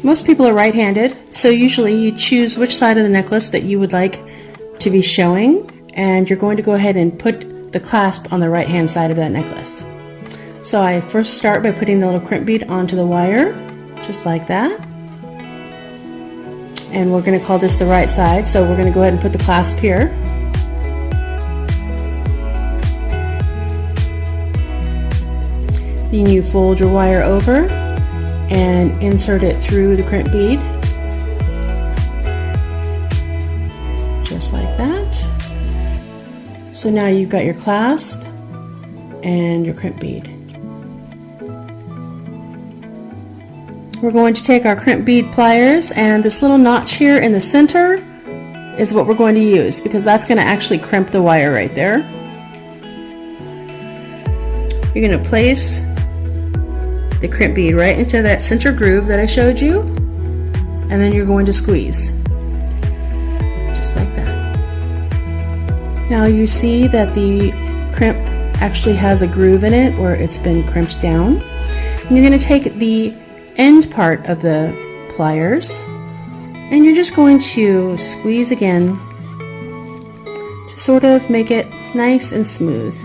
Most people are right-handed, so usually you choose which side of the necklace that you would like to be showing, and you're going to go ahead and put the clasp on the right-hand side of that necklace. So I first start by putting the little crimp bead onto the wire, just like that. And we're going to call this the right side, so we're going to go ahead and put the clasp here. Then you fold your wire over and insert it through the crimp bead, just like that. So now you've got your clasp and your crimp bead. We're going to take our crimp bead pliers, and this little notch here in the center is what we're going to use, because that's going to actually crimp the wire right there. You're going to place the crimp bead right into that center groove that I showed you, and then you're going to squeeze, just like that. Now you see that the crimp actually has a groove in it where it's been crimped down. And you're going to take the end part of the pliers and you're just going to squeeze again to sort of make it nice and smooth.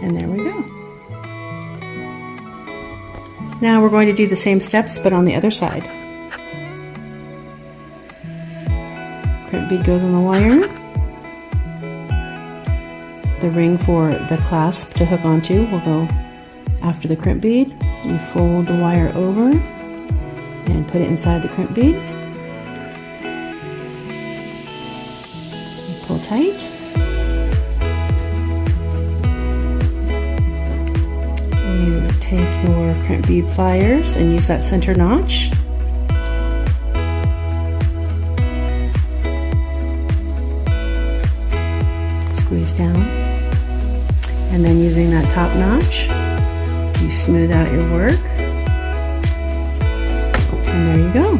And there we go. Now we're going to do the same steps but on the other side. Crimp bead goes on the wire. The ring for the clasp to hook onto will go after the crimp bead. You fold the wire over and put it inside the crimp bead. You pull tight. You take your crimp bead pliers and use that center notch. Squeeze down. And then using that top notch, you smooth out your work, and there you go.